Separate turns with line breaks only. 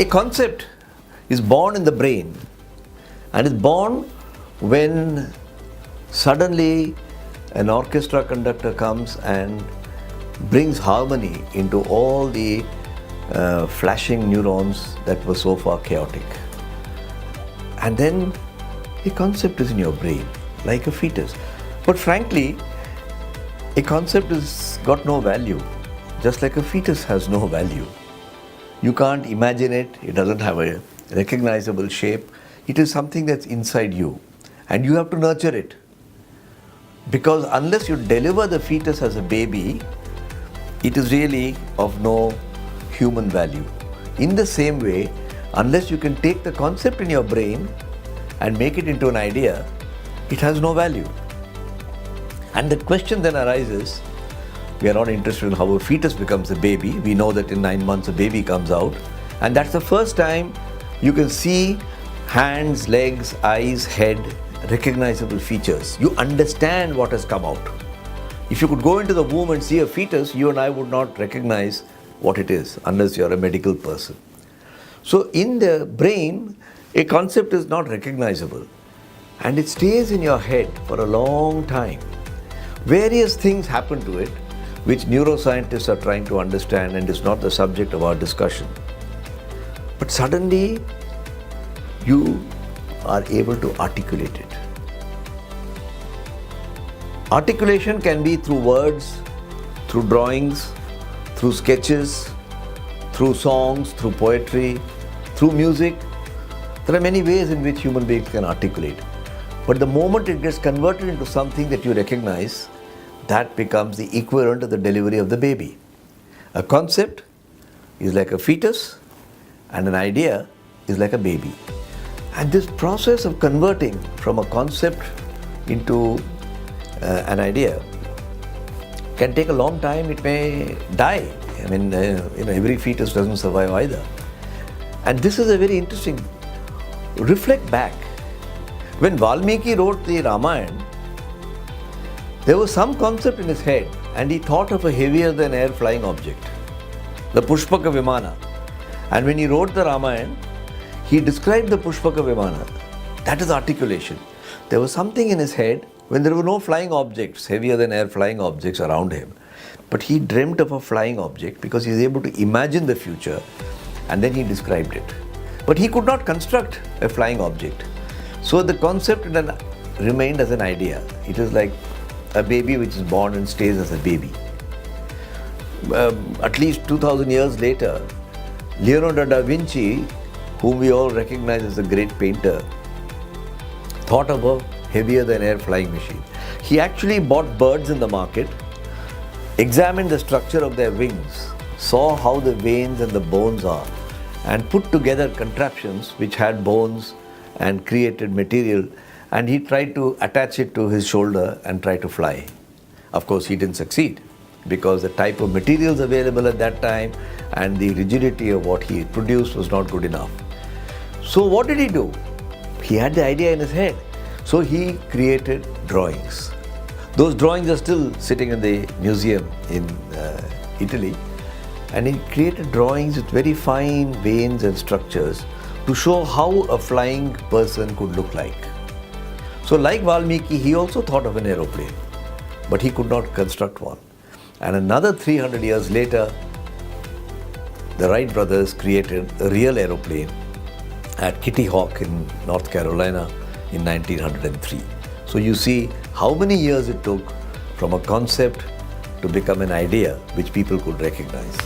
A concept is born in the brain and is born when suddenly an orchestra conductor comes and brings harmony into all the flashing neurons that were so far chaotic. And then a concept is in your brain, like a fetus. But frankly, a concept has got no value, just like a fetus has no value. You can't imagine it, it doesn't have a recognizable shape. It is something that's inside you, and you have to nurture it. Because unless you deliver the fetus as a baby, it is really of no human value. In the same way, unless you can take the concept in your brain and make it into an idea, it has no value. And the question then arises, we are not interested in how a fetus becomes a baby. We know that in 9 months a baby comes out, and that's the first time you can see hands, legs, eyes, head, recognizable features. You understand what has come out. If you could go into the womb and see a fetus, you and I would not recognize what it is unless you're a medical person. So in the brain, a concept is not recognizable and it stays in your head for a long time. Various things happen to it which neuroscientists are trying to understand, and is not the subject of our discussion. But suddenly you are able to articulate it. Articulation can be through words, through drawings, through sketches, through songs, through poetry, through music. There are many ways in which human beings can articulate. But the moment it gets converted into something that you recognize, that becomes the equivalent of the delivery of the baby. A concept is like a fetus, and an idea is like a baby. And this process of converting from a concept into an idea can take a long time. It may die. I mean, every fetus doesn't survive either. And this is a very interesting. Reflect back. When Valmiki wrote the Ramayana, there was some concept in his head, and he thought of a heavier than air flying object, the Pushpaka Vimana. And when he wrote the Ramayana, he described the Pushpaka Vimana. That is articulation. There was something in his head when there were no flying objects, heavier than air flying objects around him. But he dreamt of a flying object because he was able to imagine the future, and then he described it. But he could not construct a flying object. So the concept then remained as an idea. It is like a baby which is born and stays as a baby. At least 2000 years later, Leonardo da Vinci, whom we all recognize as a great painter, thought of a heavier than air flying machine. He actually bought birds in the market, examined the structure of their wings, saw how the veins and the bones are, and put together contraptions which had bones and created material, and he tried to attach it to his shoulder and try to fly. Of course, he didn't succeed because the type of materials available at that time and the rigidity of what he produced was not good enough. So what did he do? He had the idea in his head. So he created drawings. Those drawings are still sitting in the museum in Italy. And he created drawings with very fine veins and structures to show how a flying person could look like. So like Valmiki, he also thought of an aeroplane, but he could not construct one. And another 300 years later, the Wright Brothers created a real aeroplane at Kitty Hawk in North Carolina in 1903. So you see how many years it took from a concept to become an idea which people could recognize.